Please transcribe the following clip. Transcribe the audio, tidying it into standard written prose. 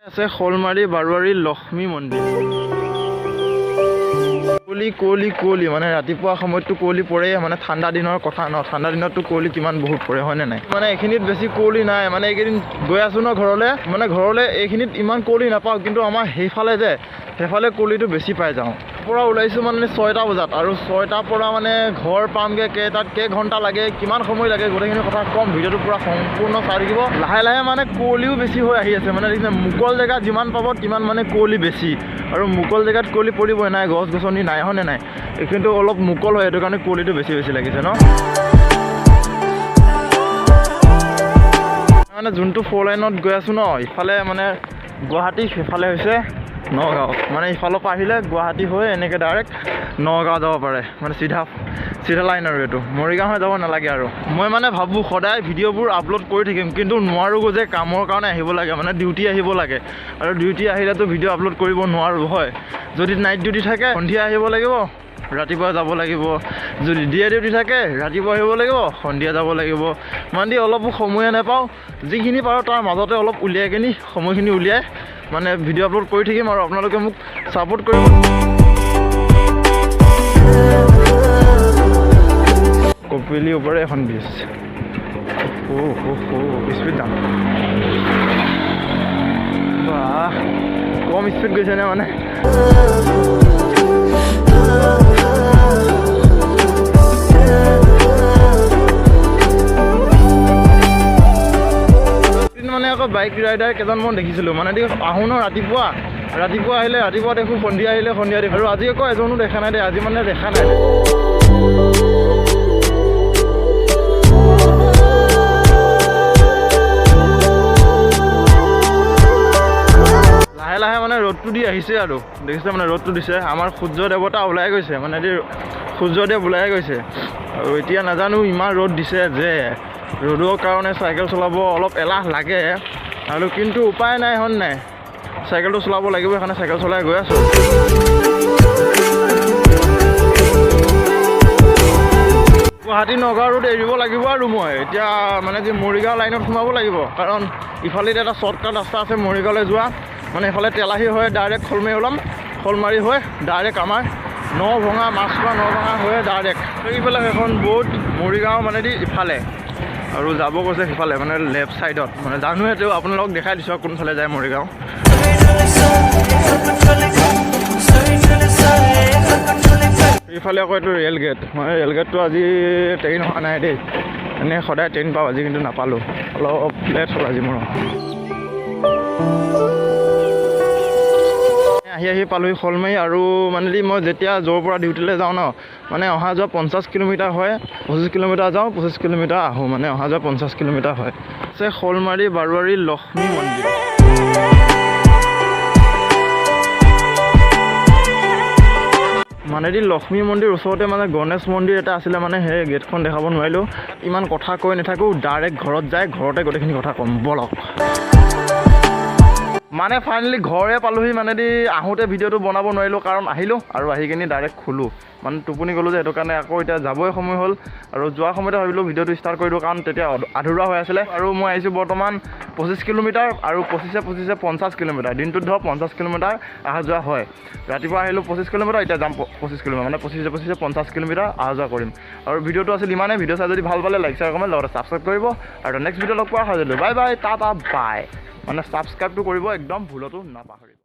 আছে শ'লমাৰি বাৰুৱাৰী লক্ষ্মী মন্দিৰ। কুঁৱলী কুঁৱলী মানে ৰাতিপুৱা সময়ততো কুঁৱলী পৰে, মানে ঠাণ্ডা দিনৰ কথা ন, ঠাণ্ডা দিনততো কুঁৱলী কিমান বহুত পৰে হয়নে নাই। মানে এইখিনিত বেছি কুঁৱলী নাই, মানে এইকেইদিন গৈ আছো ন ঘৰলৈ, এইখিনিত ইমান কুঁৱলী নাপাওঁ, কিন্তু আমাৰ সেইফালে কুঁৱলীটো বেছি পাই যাওঁ। পৰা ওলাইছোঁ মানে 6টা বজাত, আৰু 6টাৰ পৰা মানে ঘৰ পামগৈ কেইঘণ্টা লাগে, কিমান সময় লাগে, গোটেইখিনি কথা কম। ভিডিঅ'টো পূৰা সম্পূৰ্ণ চাই থাকিব। লাহে লাহে মানে কুঁৱলীও বেছি হৈ আহি আছে, মানে দেখিছে মুকল জেগাত যিমান পাব তিমান মানে কুঁৱলী বেছি, আৰু মুকল জেগাত কুঁৱলী পৰিবই নাই, গছ গছনি নাই হয়নে নাই। কিন্তু অলপ মুকল হয়, সেইটো কাৰণে কুঁৱলীটো বেছি লাগিছে ন। মানে যোনটো 4 লাইনত গৈ আছোঁ ন, ইফালে মানে গুৱাহাটী, সিফালে হৈছে নগাঁও। মানে ইফালৰ পৰা আহিলে গুৱাহাটী হৈ এনেকৈ ডাইৰেক্ট নগাঁও যাব পাৰে, মানে চিধা লাইন আৰু এইটো মৰিগাঁও হৈ যাব নালাগে। আৰু মই মানে ভাবোঁ সদায় ভিডিঅ'বোৰ আপলোড কৰি থাকিম, কিন্তু নোৱাৰোঁ যে কামৰ কাৰণে আহিব লাগে, মানে ডিউটি আহিব লাগে, আৰু ডিউটি আহিলেতো ভিডিঅ' আপলোড কৰিব নোৱাৰোঁ হয়। যদি নাইট ডিউটি থাকে সন্ধিয়া আহিব লাগিব, ৰাতিপুৱা যাব লাগিব। যদি ডে ডিউটি থাকে ৰাতিপুৱা আহিব লাগিব, সন্ধিয়া যাব লাগিব। মানে অলপো সময়ে নাপাওঁ, যিখিনি পাৰোঁ তাৰ মাজতে অলপ উলিয়াই কিনি সময়খিনি উলিয়াই মানে ভিডিঅ' আপলোড কৰি থাকিম, আৰু আপোনালোকে মোক ছাপোৰ্ট কৰিব। কপিলি ওপৰে এখন ব্ৰিজ, স্পীড যাম বাহ, কম স্পীড গৈছে নে মানে। মানে আকৌ বাইক ৰাইডাৰ কেইজনমান দেখিছিলোঁ, মানে আহোঁ ন ৰাতিপুৱা আহিলে ৰাতিপুৱা দেখোঁ, সন্ধিয়া আহিলে সন্ধিয়া দেখোঁ, আৰু আজি আকৌ এজনো দেখা নাই আজি মানে দেখা নাই। লাহে লাহে মানে ৰ'দটো দি আহিছে, আৰু দেখিছে মানে ৰ'দটো দিছে, আমাৰ সূৰ্য দেৱতা ওলাই গৈছে, মানে সূৰ্যদেৱ ওলাই গৈছে। আৰু এতিয়া নাজানো ইমান ৰ'দ দিছে যে ৰ'দৰ কাৰণে চাইকেল চলাব অলপ এলাহ লাগে, আৰু কিন্তু উপায় নাই হয় নাই, চাইকেলটো চলাব লাগিব, সেইকাৰণে চাইকেল চলাই গৈ আছোঁ। গুৱাহাটী নগাঁও ৰোড এৰিব লাগিব, আৰু মই এতিয়া মানে যি মৰিগাঁও লাইনত সোমাব লাগিব, কাৰণ ইফালে এটা শ্বৰ্টকাট ৰাস্তা আছে মৰিগাঁৱলৈ যোৱা, মানে এইফালে তেলাহী হৈ ডাইৰেক্ট শ'লমাৰি হৈ ডাইৰেক্ট আমাৰ মাছখোৱা নভঙা হৈ ডাইৰেক্ট এইফালে সেইখন ব'ৰ্ড মৰিগাঁও মানে ইফালে, আৰু যাব কৈছে সিফালে মানে লেফ্ট ছাইডত, মানে জানোহে তেওঁ আপোনালোকক দেখাই দিছোঁ কোনফালে যায় মৰিগাঁও। এইফালে আকৌ এইটো ৰেল গেট, মই ৰেল গেটটো আজি ট্ৰেইন অহা নাই দেই, এনেই সদায় ট্ৰেইন পাওঁ, আজি কিন্তু নাপালোঁ, অলপ লেট হ'ল আজি মোৰ। আহি পালোঁহি শ'লমাৰি, আৰু মানে মই যেতিয়া য'ৰ পৰা ডিউটিলৈ যাওঁ ন, মানে অহা যোৱা 50 কিলোমিটাৰ হয়, 25 কিলোমিটাৰ যাওঁ 25 কিলোমিটাৰ আহোঁ, মানে অহা যোৱা 50 কিলোমিটাৰ হয়। আছে শ'লমাৰি বাৰুৱাৰী লক্ষ্মী মন্দিৰ। মানে লক্ষ্মী মন্দিৰ ওচৰতে মানে গণেশ মন্দিৰ এটা আছিলে, মানে সেই গেটখন দেখাব নোৱাৰিলোঁ, ইমান কথা কৈ নাথাকোঁ, ডাইৰেক্ট ঘৰত যায়, ঘৰতে গোটেইখিনি কথা ক'ম বলক। মানে ফাইনেলি ঘৰে পালোহি, মানে আহোঁতে ভিডিঅ'টো বনাব নোৱাৰিলোঁ, কাৰণ আহিলোঁ আৰু আহি কিনি ডাইৰেক্ট খোলোঁ, মানে টোপনি গ'লোঁ যে, সেইটো কাৰণে আকৌ এতিয়া যাবই সময় হ'ল, আৰু যোৱাৰ সময়তে ভাবিলোঁ ভিডিঅ'টো ষ্টাৰ্ট কৰি দিওঁ, কাৰণ তেতিয়া আধৰুৱা হৈ আছিলে। আৰু মই আহিছোঁ বৰ্তমান 25 কিলোমিটাৰ, আৰু 25 50 কিলোমিটাৰ, দিনটোত ধৰক 50 কিলোমিটাৰ অহা যোৱা হয়। ৰাতিপুৱা আহিলোঁ 25 কিলোমিটাৰ, এতিয়া যাম 25 কিলোমিটাৰ, মানে 25 50 কিলোমিটাৰ অহা যোৱা কৰিম। আৰু ভিডিঅ'টো আছিল ইমানেই, ভিডিঅ' চাই যদি ভাল পালে লাইক শ্বেয়াৰ কমেণ্ট লগতে ছাবস্ক্ৰাইব কৰিব, আৰু নেক্সট ভিডিঅ' লগ পোৱা হয় যদি বাই বাই টাটা বাই, মানে ছাবস্ক্ৰাইবটো কৰিব একদম ভুলতো নাপাহৰিব।